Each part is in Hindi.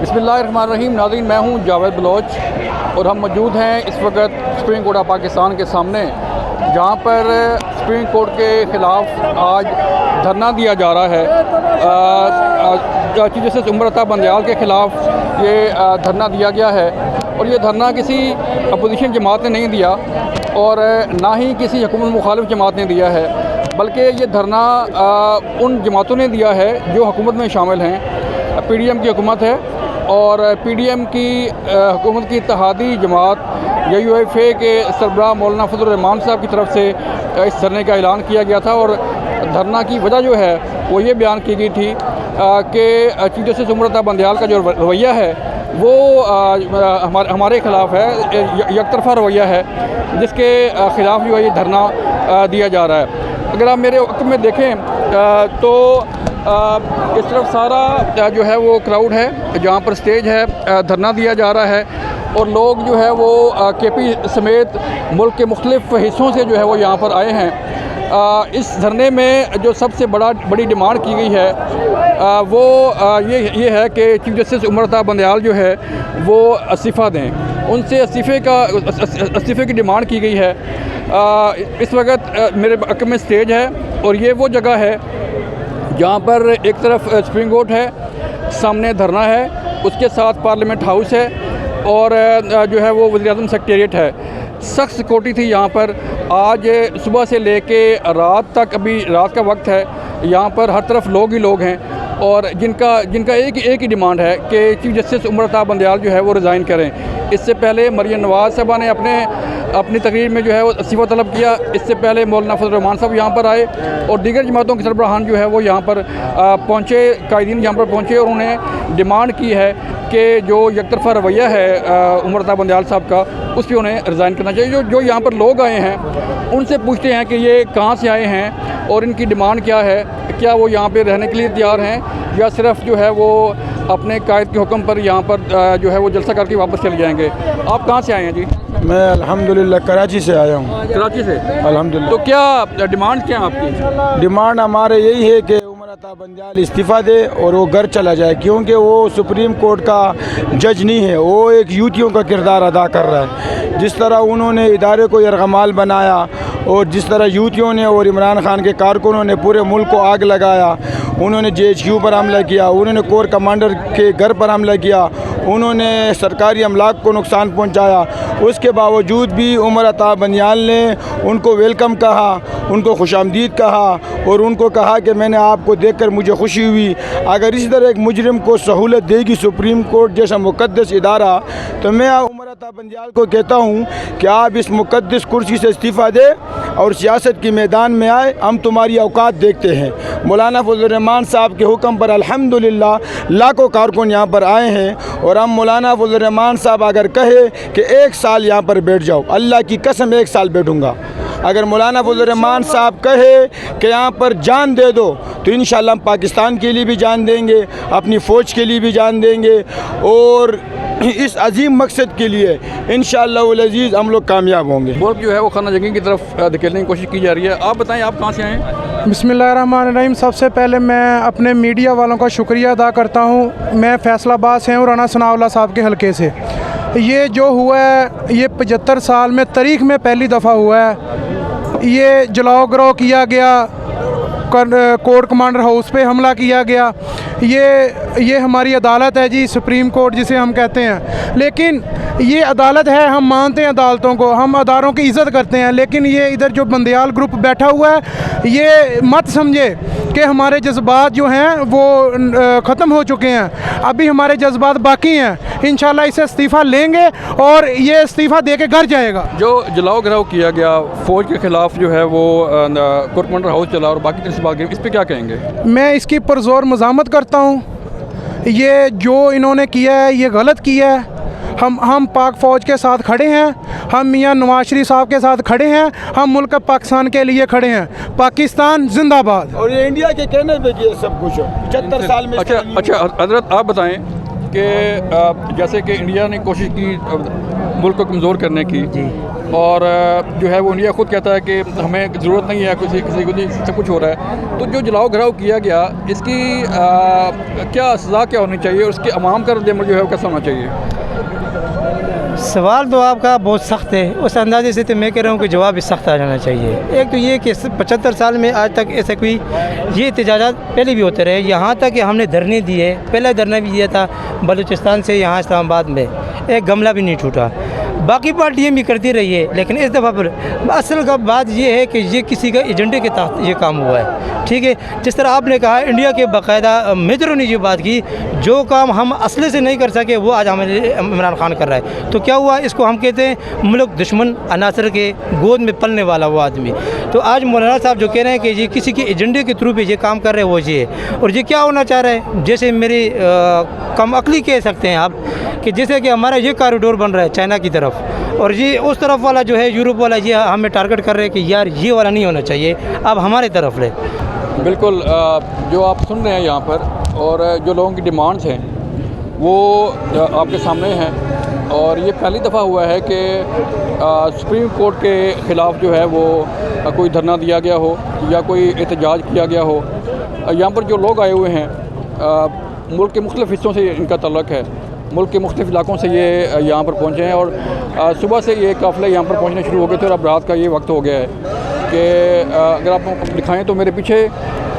बिस्मिल्लाहिर्रहमानिर्रहीम। नाज़रीन, मैं हूं जावेद बलोच और हम मौजूद हैं इस वक्त सुप्रीम कोर्ट ऑफ पाकिस्तान के सामने, जहां पर सुप्रीम कोर्ट के ख़िलाफ़ आज धरना दिया जा रहा है। चीफ जस्टिस उमर अता बंदयाल के ख़िलाफ़ ये धरना दिया गया है और ये धरना किसी अपोजिशन जमात ने नहीं दिया और ना ही किसी हुकूमत मुखालिफ जमात ने दिया है, बल्कि ये धरना उन जमातों ने दिया है जो हुकूमत में शामिल हैं। PDM की हुकूमत है और PDM की हुकूमत की इत्तेहादी जमात UFA के सरबराह मौलाना फजल रहमान साहब की तरफ से इस धरने का ऐलान किया गया था और धरना की वजह जो है वो ये बयान की गई थी कि चीफ जस्टिस उमर अता बंदयाल का जो रवैया है वो हमारे ख़िलाफ़ है, यकतरफा रवैया है, जिसके ख़िलाफ़ जो है ये धरना दिया जा रहा है। अगर आप मेरे वक्त में देखें तो इस तरफ सारा जो है वो क्राउड है, जहाँ पर स्टेज है, धरना दिया जा रहा है और लोग जो है वो KP समेत मुल्क के मुख्तलिफ़ हिस्सों से जो है वो यहाँ पर आए हैं। इस धरने में जो सबसे बड़ी डिमांड की गई है वो ये है कि चीफ जस्टिस उमर अता बंदयाल जो है वो इस्तीफ़ा दें। उनसे इस्तीफ़े की डिमांड की गई है। इस वक्त मेरे हक़ में स्टेज है और ये वो जगह है जहाँ पर एक तरफ सुप्रीम कोर्ट है, सामने धरना है, उसके साथ पार्लियामेंट हाउस है और जो है वो वज़ीर-ए-आज़म सेक्रेटेरिएट है। सख्त सिक्योरिटी थी यहाँ पर। आज सुबह से लेके रात तक, अभी रात का वक्त है, यहाँ पर हर तरफ लोग ही लोग हैं और जिनका एक ही डिमांड है कि चीफ जस्टिस उमर अता बंदयाल जो है वो रिज़ाइन करें। इससे पहले मरियम नवाज़ साहबा ने अपनी तकरीर में जो है वो इस्तीफ़ा तलब किया। इससे पहले मौलाना फजल रहमान साहब यहाँ पर आए और दीगर जमातों के सरबराहान जो है वो यहाँ पर पहुँचे, कायदीन यहाँ पर पहुँचे और उन्हें डिमांड की है कि जो यकतरफा रवैया है उमर अता बंदयाल साहब का, उस पर उन्हें रिज़ाइन करना चाहिए। जो यहाँ पर लोग आए हैं उनसे पूछते हैं कि ये कहाँ से आए हैं और इनकी डिमांड क्या है, क्या वो यहाँ पे रहने के लिए तैयार हैं या सिर्फ जो है वो अपने कायद के हुक्म पर यहाँ पर जो है वो जलसा करके वापस चले जाएंगे। आप कहाँ से आए हैं जी? मैं अल्हम्दुलिल्लाह कराची से आया हूँ। कराची से? अल्हम्दुलिल्लाह। तो क्या डिमांड क्या है आपकी? डिमांड हमारे यही है कि उमर अता बंदयाल इस्तीफ़ा दे और वो घर चला जाए, क्योंकि वो सुप्रीम कोर्ट का जज नहीं है, वो एक यूतियों का किरदार अदा कर रहा है। जिस तरह उन्होंने इदारे को यरगमाल बनाया और जिस तरह यूतियों ने और इमरान खान के कारकुनों ने पूरे मुल्क को आग लगाया, उन्होंने JHQ पर हमला किया, उन्होंने कोर कमांडर के घर पर हमला किया, उन्होंने सरकारी अमलाक को नुकसान पहुंचाया, उसके बावजूद भी उमर अता बंदयाल ने उनको वेलकम कहा, उनको खुशामदीद कहा और उनको कहा कि मैंने आपको देखकर मुझे खुशी हुई। अगर इसी तरह एक मुजरिम को सहूलत देगी सुप्रीम कोर्ट जैसा मुक़द्दस इदारा, तो मैं उमर अता बंदयाल को कहता हूँ कि आप इस मुक़द्दस कुर्सी से इस्तीफ़ा दे और सियासत के मैदान में आए, हम तुम्हारी औकात देखते हैं। मौलाना फजल रहमान साहब के हुक्म पर अल्हम्दुलिल्लाह लाखों कारकुन यहाँ पर आए हैं और हम मौलाना फजल रहमान साहब अगर कहे कि 1 साल यहाँ पर बैठ जाओ, अल्लाह की कसम 1 साल बैठूँगा। अगर मौलाना फजल रहमान साहब कहे कि यहाँ पर जान दे दो, तो इंशाअल्लाह हम पाकिस्तान के लिए भी जान देंगे, अपनी फ़ौज के लिए भी जान देंगे और इस अजीम मकसद के लिए इंशाअल्लाह वल अज़ीज़ हम लोग कामयाब होंगे। मुल्क जो है वो खाना जंगी की तरफ धकेलने की कोशिश की जा रही है। आप बताएं, आप कहाँ से आए हैं? बिस्मिल्लाहिर्रहमानिर्रहीम। सबसे पहले मैं अपने मीडिया वालों का शुक्रिया अदा करता हूँ। मैं फैसलाबाद से हूँ, राना सनाउल्लाह साहब के हलके से। ये जो हुआ है ये 75 साल में तारीख़ में पहली दफ़ा हुआ है। ये जलाओ गिराव किया गया, कोर्ट कमांडर हाउस पे हमला किया गया। ये हमारी अदालत है जी, सुप्रीम कोर्ट जिसे हम कहते हैं। लेकिन ये अदालत है, हम मानते हैं अदालतों को, हम अदारों की इज़्ज़त करते हैं। लेकिन ये इधर जो बंदयाल ग्रुप बैठा हुआ है, ये मत समझे कि हमारे जज्बात जो हैं वो ख़त्म हो चुके हैं। अभी हमारे जज्बात बाकी हैं। इंशाल्लाह इसे इस्तीफ़ा लेंगे और ये इस्तीफ़ा दे के घर जाएगा। जो जलाओ गिराव किया गया, फ़ौज के ख़िलाफ़ जो है वो कोर्ट कमांडर हाउस चला और बाकी तरह से, इस पर क्या कहेंगे? मैं इसकी पुरज़ोर मज़ामत करता हूँ। ये जो इन्होंने किया है ये गलत किया है। हम पाक फ़ौज के साथ खड़े हैं, हम मियां नवाज शरीफ साहब के साथ खड़े हैं, हम मुल्क पाकिस्तान के लिए खड़े हैं। पाकिस्तान जिंदाबाद। और ये इंडिया के कहने पे किया सब कुछ 75 साल में। अच्छा हजरत, आप बताएं कि जैसे कि इंडिया ने कोशिश की मुल्क को कमज़ोर करने की और जो है वो इंडिया खुद कहता है कि हमें ज़रूरत नहीं है किसी को, सब कुछ हो रहा है। तो जो जलाओ घराव किया गया, इसकी क्या सज़ा क्या होनी चाहिए और उसके अवाम का रद्द-ए-अमल जो है वो कैसा होना चाहिए? सवाल तो आपका बहुत सख्त है। उस अंदाजे से तो मैं कह रहा हूँ कि जवाब भी सख्त आ जाना चाहिए। एक तो ये कि 75 साल में आज तक ऐसा कोई ये एहतजाजात पहले भी होते रहे, यहाँ तक कि हमने धरने दिए। पहला धरना भी दिया था बलूचिस्तान से यहाँ इस्लामाबाद में, एक गमला भी नहीं टूटा। बाकी पार्टियाँ भी करती रही है, लेकिन इस दफ़ा पर असल का बात ये है कि ये किसी का एजेंडे के तहत ये काम हुआ है। ठीक है, जिस तरह आपने कहा इंडिया के बाकायदा मेजरों ने ये बात की, जो काम हम असले से नहीं कर सके वो आज हमें इमरान खान कर रहा है। तो क्या हुआ, इसको हम कहते हैं मुल्क दुश्मन अनासर के गोद में पलने वाला वो आदमी। तो आज मौलाना साहब जो कह रहे हैं कि ये किसी के एजेंडे के थ्रू पे ये काम कर रहे हैं, वो ये है। और ये क्या होना चाह रहा है, जैसे मेरी कम अकली कह सकते हैं आप, कि जैसे कि हमारा ये कॉरिडोर बन रहा है चाइना की तरफ, और ये उस तरफ वाला जो है यूरोप वाला, ये हमें टारगेट कर रहे हैं कि यार ये वाला नहीं होना चाहिए, अब हमारे तरफ ले। बिल्कुल, जो आप सुन रहे हैं यहाँ पर और जो लोगों की डिमांड्स हैं वो आपके सामने हैं। और ये पहली दफ़ा हुआ है कि सुप्रीम कोर्ट के ख़िलाफ़ जो है वो कोई धरना दिया गया हो या कोई एहतजाज किया गया हो। यहाँ पर जो लोग आए हुए हैं मुल्क के मुख्तलिफ़ हिस्सों से इनका तल्लुक़ है, मुल्क के मुख्तलिफ़ इलाकों से ये यहाँ पर पहुँचे हैं और सुबह से ये काफ़िले यहाँ पर पहुँचने शुरू हो गए थे और अब रात का ये वक्त हो गया है कि अगर आप दिखाएं तो मेरे पीछे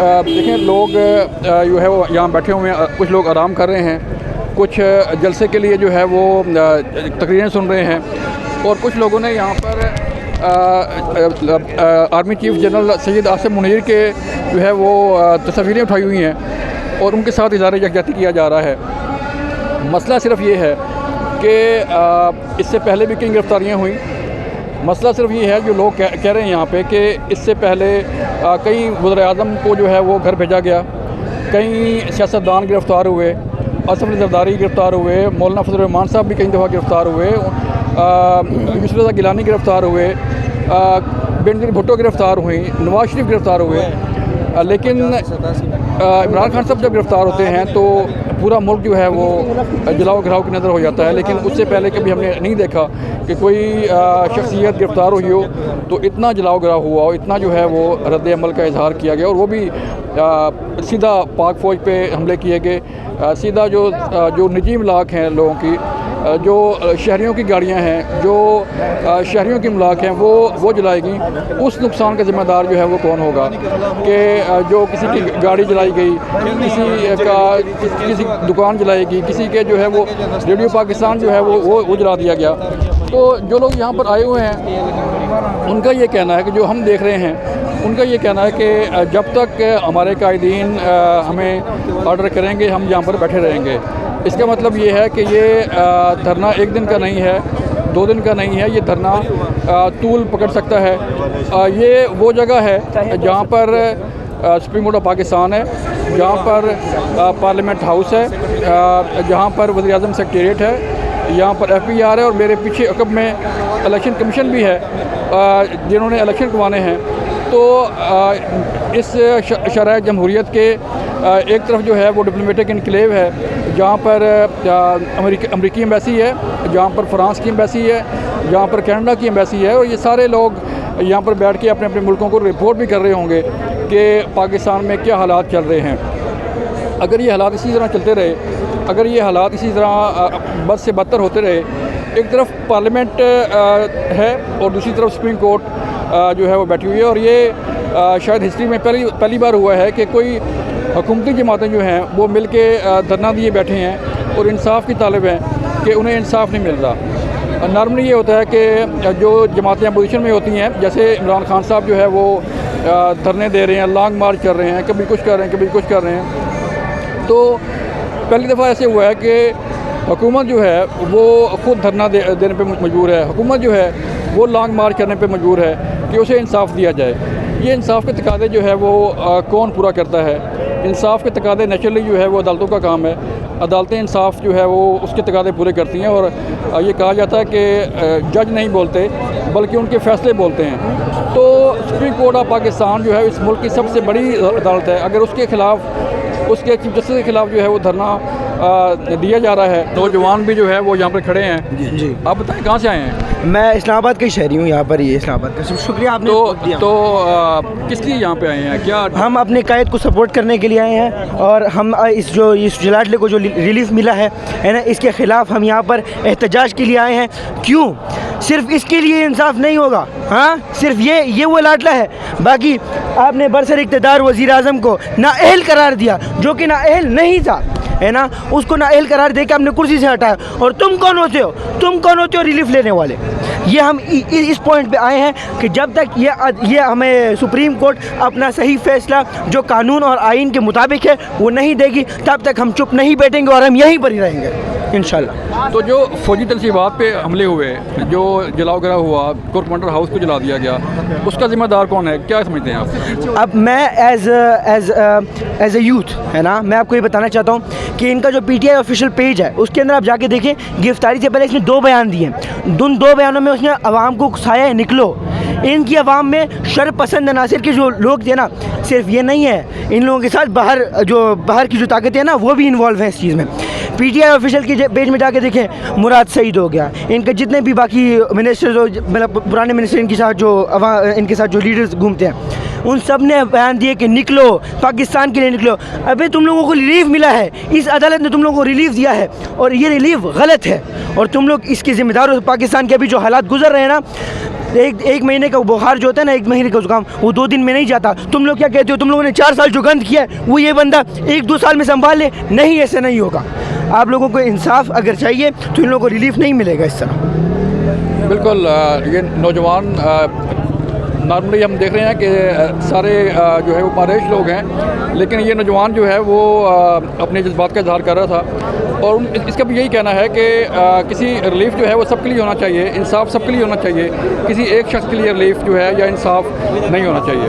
देखें लोग जो है वो यहाँ बैठे हुए हैं। कुछ लोग आराम कर रहे हैं, कुछ जलसे के लिए जो है वो तकरीरें सुन रहे हैं, और कुछ लोगों ने यहाँ पर army chief general Syed Asim Munir के जो है वो तस्वीरें उठाई हुई हैं और उनके साथ इज़हार यकजहती किया जा रहा है। मसला सिर्फ ये है कि इससे पहले भी कई गिरफ्तारियाँ हुई। मसला सिर्फ ये है, जो लोग कह रहे हैं यहाँ पे, कि इससे पहले कई वज़ीर-ए-आज़म को जो है वो घर भेजा गया, कई सियासतदान गिरफ़्तार हुए, असफ अली ज़रदारी गिरफ़्तार हुए, मौलाना फजल रहमान साहब भी कई दफ़ा गिरफ़्तार हुए, यूसुफ रज़ा गिलानी गिरफ़्तार हुए, बेनज़ीर भुट्टो गिरफ़्तार हुई, नवाज शरीफ गिरफ़्तार हुए। लेकिन इमरान खान साहब जब गिरफ़्तार होते हैं तो पूरा मुल्क जो है वो जलाओ घराव की नज़र हो जाता है। लेकिन उससे पहले कभी हमने नहीं देखा कि कोई शख्सियत गिरफ़्तार हुई हो तो इतना जलाओ घराव हुआ हो, इतना जो है वो रद्द-ए-अमल का इजहार किया गया, और वो भी सीधा पाक फ़ौज पे हमले किए गए, सीधा जो निजी इमलाक हैं लोगों की, जो शहरियों की गाड़ियां हैं, जो शहरियों की इमलाक हैं, वो जलाएगी। उस नुकसान का ज़िम्मेदार जो है वो कौन होगा कि जो किसी की गाड़ी जलाई गई, किसी दुकान जलाएगी, किसी के जो है वो रेडियो पाकिस्तान जो है वो जला दिया गया। तो जो लोग यहाँ पर आए हुए हैं उनका ये कहना है कि जो हम देख रहे हैं, उनका ये कहना है कि जब तक हमारे कायदीन हमें ऑर्डर करेंगे हम यहाँ पर बैठे रहेंगे। इसका मतलब ये है कि ये धरना एक दिन का नहीं है, 2 दिन का नहीं है, ये धरना तूल पकड़ सकता है। ये वो जगह है जहाँ पर सुप्रीम कोर्ट ऑफ पाकिस्तान है, जहाँ पर पार्लियामेंट हाउस है, जहाँ पर वज़ीर-ए-आज़म सेक्रेटेरिएट है, यहाँ पर FPR है, और मेरे पीछे अकब में इलेक्शन कमीशन भी है जिन्होंने इलेक्शन करवाने हैं। तो इस शरह जमहूरियत के एक तरफ जो है वो डिप्लोमेटिक इनक्लेव है, जहाँ पर अमेरिकी एम्बेसी है, जहाँ पर फ्रांस की एम्बेसी है, जहाँ पर कनाडा की एम्बेसी है, और ये सारे लोग यहाँ पर बैठ के अपने अपने मुल्कों को रिपोर्ट भी कर रहे होंगे कि पाकिस्तान में क्या हालात चल रहे हैं। अगर ये हालात इसी तरह चलते रहे, अगर ये हालात इसी तरह बद से बदतर होते रहे, एक तरफ पार्लियामेंट है और दूसरी तरफ सुप्रीम कोर्ट जो है वो बैठी हुई है, और ये शायद हिस्ट्री में पहली बार हुआ है कि कोई हुकूमती जमातें जो हैं वो मिल के धरना दिए बैठे हैं और इंसाफ की तालिब हैं कि उन्हें इंसाफ नहीं मिल रहा। नॉर्मली ये होता है कि जो जमातें अपोजिशन में होती हैं, जैसे इमरान खान साहब जो है वो धरने दे रहे हैं, लॉन्ग मार्च कर रहे हैं, कभी कुछ कर रहे हैं, कभी कुछ कर रहे हैं, तो पहली दफ़ा ऐसे हुआ है कि हुकूमत जो है वो ख़ुद धरना देने पे मजबूर है, हुकूमत जो है वो लॉन्ग मार्च करने पे मजबूर है कि उसे इंसाफ दिया जाए। ये इंसाफ के तकादे जो है वो कौन पूरा करता है? इंसाफ के तकादे नेचुरली जो है वो अदालतों का काम है। अदालतें इंसाफ जो है वो उसके तकादे पूरे करती हैं, और ये कहा जाता है कि जज नहीं बोलते बल्कि उनके फ़ैसले बोलते हैं। तो सुप्रीम कोर्ट ऑफ पाकिस्तान जो है इस मुल्क की सबसे बड़ी अदालत है। अगर उसके ख़िलाफ़, उसके चीफ जस्टिस के ख़िलाफ़ जो है वो धरना दिया जा रहा है। नौजवान भी जो है वो यहाँ पर खड़े हैं। जी आप बताएं कहाँ से आए हैं? मैं इस्लामाबाद का ही शहरी हूँ, यहाँ पर ही इस्लामाबाद का। शुक्रिया आपने दिया। तो किस लिए यहाँ पे आए हैं? क्या हम अपने कायद को सपोर्ट करने के लिए आए हैं और हम इस जलाडले को जो रिलीफ मिला है ना, इसके ख़िलाफ़ हम यहाँ पर एहतजाज के लिए आए हैं। क्यों? सिर्फ इसके लिए इंसाफ नहीं होगा। हाँ, सिर्फ ये वो लाडला है। बाकी आपने बरसर इक़्तिदार वज़ीर आज़म को नाअहल करार दिया, जो कि नाअहल नहीं था, है ना। उसको नाअहल करार दे के आपने कुर्सी से हटाया। और तुम कौन होते हो? तुम कौन होते हो रिलीफ लेने वाले? ये हम इस पॉइंट पे आए हैं कि जब तक ये हमें सुप्रीम कोर्ट अपना सही फैसला जो कानून और आइन के मुताबिक है वो नहीं देगी, तब तक हम चुप नहीं बैठेंगे और हम यहीं पर ही रहेंगे इंशाल्लाह। तो जो फौजी तनसीबात पे हमले हुए, जो जलाओ गिरा हुआ, कोर्ट कमांडर हाउस को जला दिया गया, उसका जिम्मेदार कौन है? क्या समझते हैं आप? अब मैं एज ए यूथ, है ना, मैं आपको ये बताना चाहता हूँ कि इनका जो PTI ऑफिशियल पेज है उसके अंदर आप जाके देखें, गिरफ्तारी से पहले इसने 2 बयान दिए। उन 2 बयानों में उसने आवाम को उकसाया है, निकलो। इनकी आवाम में शर पसंद अनासर के जो लोग थे ना, सिर्फ ये नहीं है, इन लोगों के साथ बाहर की जो ताकतें हैं ना, वो भी इन्वॉल्व हैं इस चीज़ में। PTI ऑफिशियल के पेज में जाके देखें, मुराद सईद हो गया, इनके जितने भी बाकी मिनिस्टर मतलब पुराने मिनिस्टर इनके साथ जो लीडर्स घूमते हैं, उन सब ने बयान दिए कि निकलो, पाकिस्तान के लिए निकलो। अबे तुम लोगों को रिलीफ मिला है, इस अदालत ने तुम लोगों को रिलीफ दिया है और ये रिलीफ गलत है और तुम लोग इसके ज़िम्मेदार हो। पाकिस्तान के अभी जो हालात गुजर रहे हैं ना, एक महीने का बुखार जो होता है ना, 1 महीने का जुकाम, वो 2 दिन में नहीं जाता। तुम लोग क्या कहते हो? तुम लोगों ने 4 साल जो गंद किया है वो ये बंदा 1-2 साल में संभाल ले? नहीं, ऐसे नहीं होगा। आप लोगों को इंसाफ अगर चाहिए तो इन लोगों को रिलीफ नहीं मिलेगा इस तरह। बिल्कुल। ये नौजवान नॉर्मली हम देख रहे हैं कि सारे जो है वो पारेश लोग हैं, लेकिन ये नौजवान जो है वो अपने जज्बात का इजहार कर रहा था और इसका भी यही कहना है कि किसी रिलीफ जो है वो सबके लिए होना चाहिए, इंसाफ सबके लिए होना चाहिए, किसी एक शख्स के लिए रिलीफ जो है या इंसाफ नहीं होना चाहिए।